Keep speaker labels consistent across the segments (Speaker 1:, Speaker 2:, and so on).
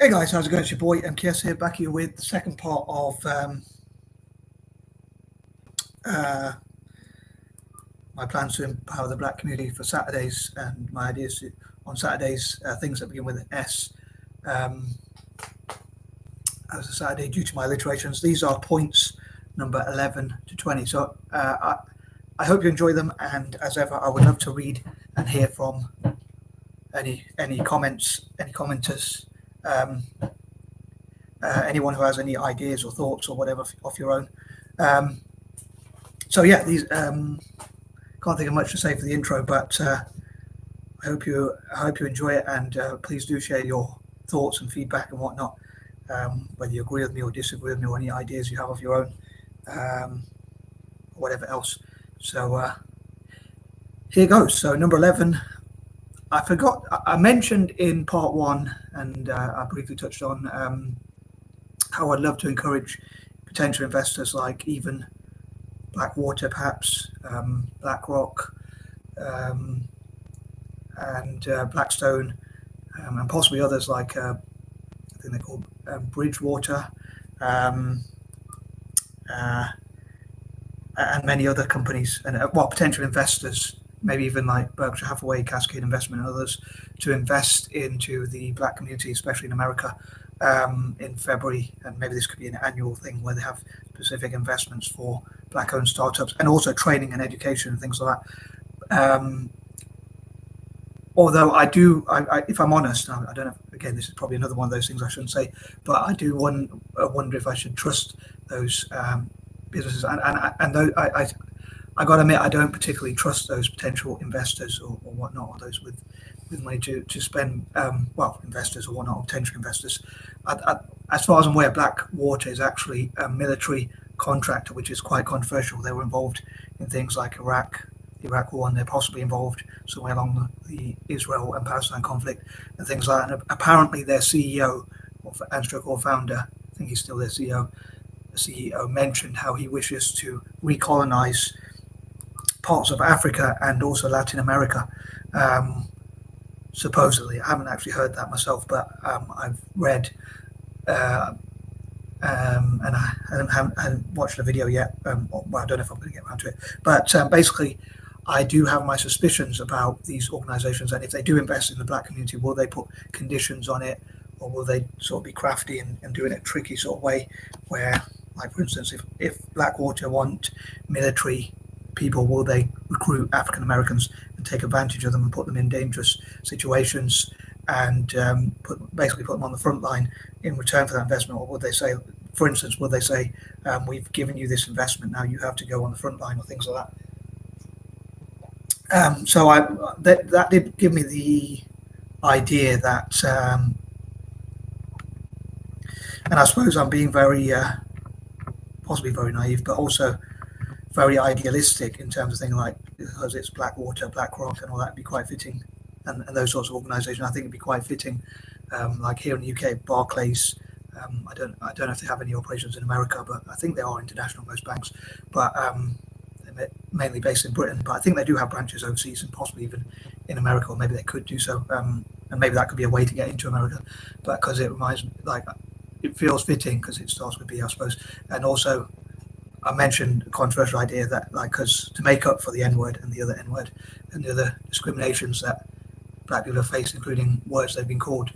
Speaker 1: Hey guys, how's it going? It's your boy MKS here, back here with the second part of my plans to empower the black community for Saturdays and my ideas on Saturdays, things that begin with an S. As a Saturday, due to my alliterations, these are points number 11 to 20. So I hope you enjoy them, and as ever, I would love to read and hear from any comments, any commenters. Anyone who has any ideas or thoughts or whatever of your own. So yeah, these can't think of much to say for the intro, but I hope you enjoy it, and please do share your thoughts and feedback and whatnot, whether you agree with me or disagree with me, or any ideas you have of your own, or whatever else. So here goes. So number 11. I forgot. I mentioned in part 1, and I briefly touched on how I'd love to encourage potential investors like even Blackwater, perhaps BlackRock, and Blackstone, and possibly others like I think they're called Bridgewater, and many other companies, and potential investors, maybe even like Berkshire Hathaway, Cascade Investment, and others, to invest into the black community, especially in America, in February. And maybe this could be an annual thing where they have specific investments for black-owned startups, and also training and education and things like that. Although I do, if I'm honest, I don't know. Again, this is probably another one of those things I shouldn't say, but I do wonder if I should trust those businesses. And those, I got to admit, I don't particularly trust those potential investors or whatnot, or those with money to spend, investors or whatnot, or potential investors. As far as I'm aware, Blackwater is actually a military contractor, which is quite controversial. They were involved in things like Iraq, the Iraq War, and they're possibly involved somewhere along the Israel and Palestine conflict and things like that. And apparently their CEO, or founder, I think he's still their CEO, mentioned how he wishes to recolonize parts of Africa and also Latin America. Supposedly, I haven't actually heard that myself, but I've read, and I haven't watched the video yet. I don't know if I'm going to get around to it, but basically, I do have my suspicions about these organisations, and if they do invest in the black community, will they put conditions on it, or will they sort of be crafty and do it in a tricky sort of way, where, like for instance, if Blackwater want military people, will they recruit African Americans and take advantage of them and put them in dangerous situations, and basically put them on the front line in return for that investment? Or would they say, for instance, we've given you this investment, now you have to go on the front line, or things like that? So that did give me the idea that, and I suppose I'm being very, possibly very naive, but also very idealistic in terms of things like, because it's Blackwater, BlackRock, and all that, would be quite fitting, and those sorts of organisations. I think it'd be quite fitting, like here in the UK, Barclays. I don't know if they have any operations in America, but I think they are international, most banks. But they're mainly based in Britain. But I think they do have branches overseas, and possibly even in America, or maybe they could do so. And maybe that could be a way to get into America. But because it reminds me, like, it feels fitting because it starts with B, I suppose. And also, I mentioned a controversial idea that, like, because to make up for the N-word and the other N-word and the other discriminations that black people have faced, including words they've been called,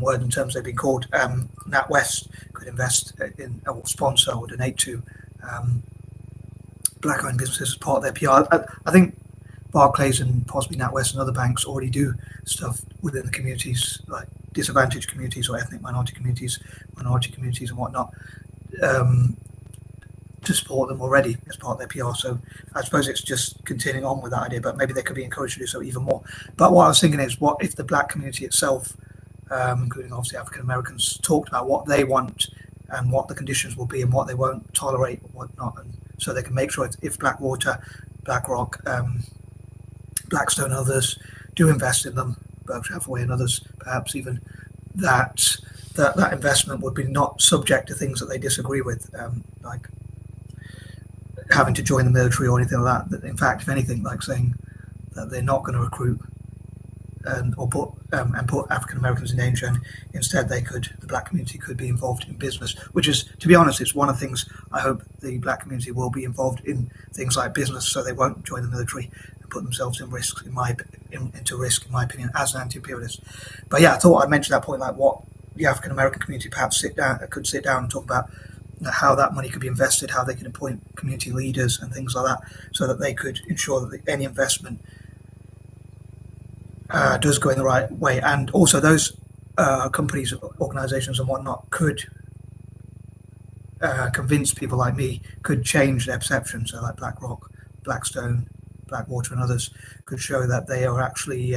Speaker 1: words and terms they've been called, NatWest could invest in, or sponsor or donate to black-owned businesses as part of their PR. I think Barclays and possibly NatWest and other banks already do stuff within the communities, like disadvantaged communities or ethnic minority communities and whatnot, to support them already as part of their PR. So I suppose it's just continuing on with that idea, but maybe they could be encouraged to do so even more. But what I was thinking is, what if the black community itself, including obviously African Americans, talked about what they want and what the conditions will be and what they won't tolerate or whatnot, and so they can make sure if Blackwater, BlackRock, Blackstone and others do invest in them, Berkshire Hathaway and others, perhaps even, that investment would be not subject to things that they disagree with, like having to join the military or anything like that. In fact, if anything, like saying that they're not going to recruit or put and put African Americans in danger, and instead the black community could be involved in business, which is, to be honest, it's one of the things I hope the black community will be involved in, things like business, so they won't join the military and put themselves into risk, in my opinion, as an anti-imperialist. But yeah, I thought I'd mention that point, like what the African American community perhaps could sit down and talk about, how that money could be invested, how they could appoint community leaders and things like that, so that they could ensure that any investment does go in the right way. And also those companies, organizations and whatnot could convince people like me, could change their perception. So like BlackRock, Blackstone, Blackwater and others could show that they are actually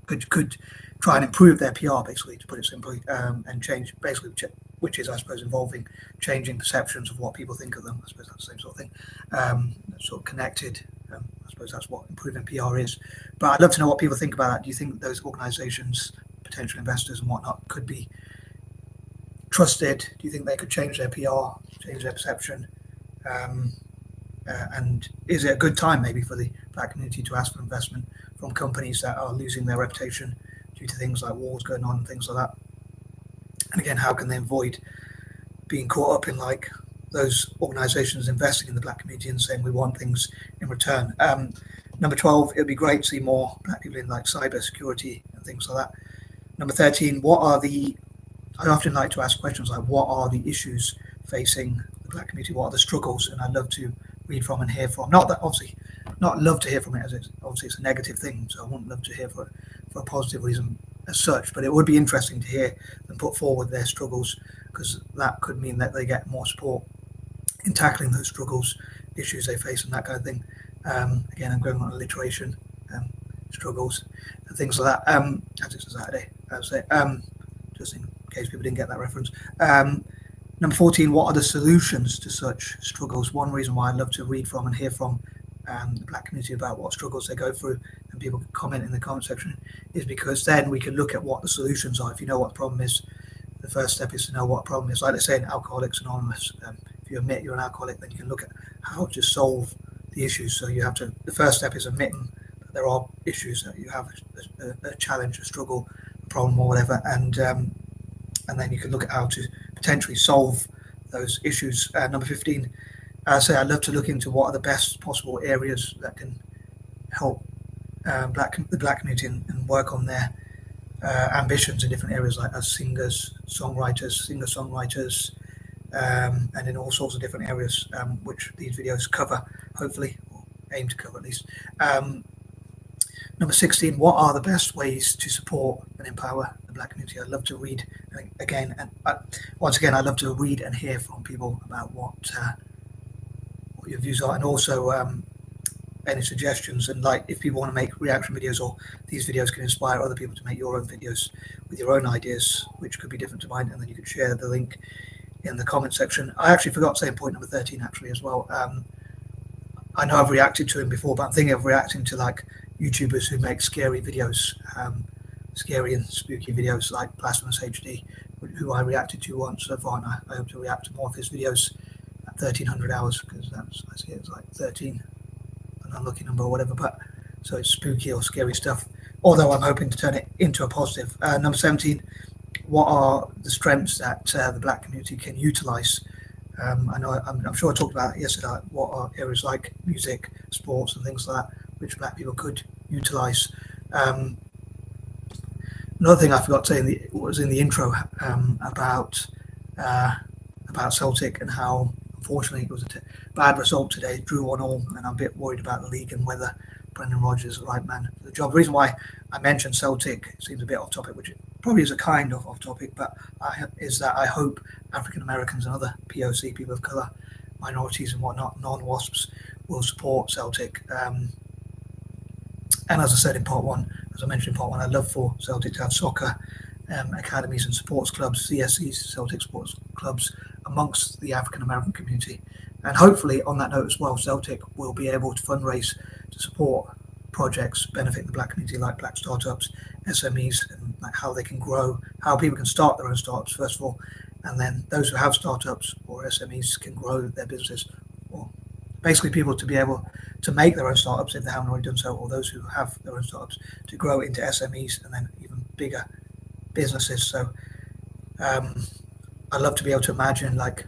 Speaker 1: could try and improve their PR, basically, to put it simply, and change, basically, which is, I suppose, involving changing perceptions of what people think of them. I suppose that's the same sort of thing, sort of connected. I suppose that's what improving PR is. But I'd love to know what people think about that. Do you think those organisations, potential investors and whatnot, could be trusted? Do you think they could change their PR, change their perception? And is it a good time maybe for the black community to ask for investment from companies that are losing their reputation due to things like wars going on and things like that? And again, how can they avoid being caught up in like those organisations investing in the black community and saying we want things in return? Number 12, it would be great to see more black people in like cyber security and things like that. Number 13, I often like to ask questions like, what are the issues facing the black community? What are the struggles? And I'd love to read from and hear from. Not love to hear from it, as it's a negative thing, so I wouldn't love to hear for a positive reason as such, but it would be interesting to hear them put forward their struggles, because that could mean that they get more support in tackling those struggles, issues they face and that kind of thing. Again, I'm going on alliteration, struggles and things like that, as it's a Saturday, just in case people didn't get that reference. Number 14, what are the solutions to such struggles? One reason why I love to read from and hear from the black community about what struggles they go through, and people can comment in the comment section, is because then we can look at what the solutions are. If you know what the problem is, the first step is to know what the problem is. Like they say in Alcoholics Anonymous, if you admit you're an alcoholic, then you can look at how to solve the issues. So the first step is admitting that there are issues, that you have a challenge, a struggle, a problem or whatever, and then you can look at how to potentially solve those issues. Number 15, I'd love to look into what are the best possible areas that can help the black community and work on their ambitions in different areas, like as singers, singer-songwriters, and in all sorts of different areas, which these videos cover, hopefully, or aim to cover at least. Number 16, what are the best ways to support and empower the black community? I'd love to read again, and once again, I'd love to read and hear from people about what your views are, and also any suggestions. And like, if people want to make reaction videos, or these videos can inspire other people to make your own videos with your own ideas, which could be different to mine, and then you could share the link in the comment section. I actually forgot to say in point number 13 actually as well. I know I've reacted to him before, but I'm thinking of reacting to like YouTubers who make scary videos, scary and spooky videos, like Blasphemous HD, who I reacted to once so far, and I hope to react to more of his videos at 1300 hours, because I see it's like 13, an unlucky number or whatever, but so it's spooky or scary stuff, although I'm hoping to turn it into a positive. Number 17, what are the strengths that the black community can utilize? I'm sure I talked about it yesterday. What are areas like music, sports, and things like that, which black people could utilize? Another thing I forgot to say was in the intro about Celtic, and how unfortunately it was a bad result today, drew 1-1, and I'm a bit worried about the league and whether Brendan Rodgers is the right man for the job. The reason why I mentioned Celtic seems a bit off topic, which it probably is a kind of off topic, but is that I hope African Americans and other POC, people of colour, minorities and whatnot, non-WASPs, will support Celtic. And as I said in part one, as I mentioned in part one, I'd love for Celtic to have soccer academies and sports clubs, CSCs, Celtic sports clubs, amongst the African American community. And hopefully, on that note as well, Celtic will be able to fundraise to support projects benefiting the black community, like black startups, SMEs, and like how they can grow, how people can start their own startups first of all, and then those who have startups or SMEs can grow their businesses, or basically people to be able to make their own startups if they haven't already done so, or those who have their own startups to grow into SMEs and then even bigger businesses. So I'd love to be able to imagine like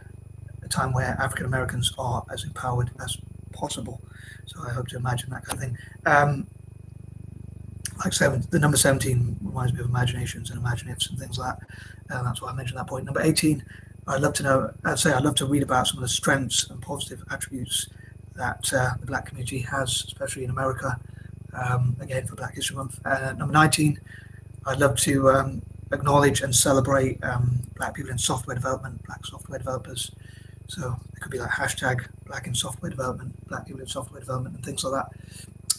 Speaker 1: a time where African Americans are as empowered as possible. So I hope to imagine that kind of thing. The number 17 reminds me of imaginations and imaginatives and things like that. That's why I mentioned that point. Number 18, I'd love to read about some of the strengths and positive attributes that the Black community has, especially in America, again for Black History Month. Number 19, I'd love to acknowledge and celebrate Black people in software development, Black software developers. So it could be like hashtag Black in software development, Black people in software development, and things like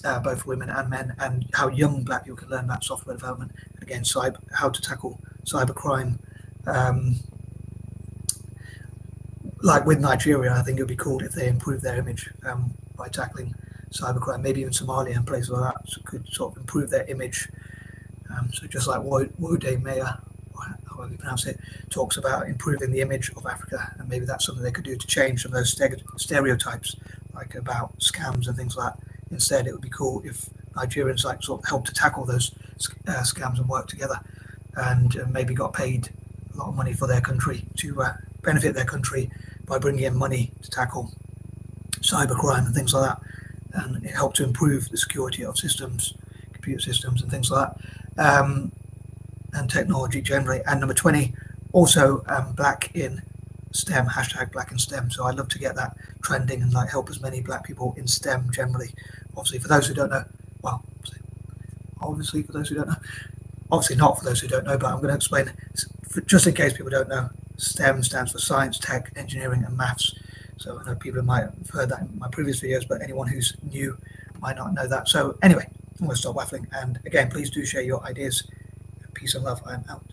Speaker 1: that, both women and men, and how young Black people can learn about software development. And again, how to tackle cybercrime. Like with Nigeria, I think it would be cool if they improve their image by tackling cybercrime. Maybe even Somalia and places like that could sort of improve their image. So just like Wode Meyer, however you pronounce it, talks about improving the image of Africa, and maybe that's something they could do to change some of those stereotypes, like about scams and things like that. Instead, it would be cool if Nigerians like sort of help to tackle those scams and work together, and maybe got paid a lot of money for their country to benefit their country by bringing in money to tackle cybercrime and things like that, and it helped to improve the security of systems, computer systems, and things like that, and technology generally. And number 20, also Black in STEM, hashtag Black in STEM. So I'd love to get that trending and like help as many Black people in STEM generally. Obviously, for those who don't know, well, obviously for those who don't know, obviously not for those who don't know, but I'm going to explain just in case people don't know. STEM stands for science, tech, engineering, and maths. So I know people might have heard that in my previous videos, but anyone who's new might not know that. So anyway, I'm going to stop waffling. And again, please do share your ideas. Peace and love. I'm out.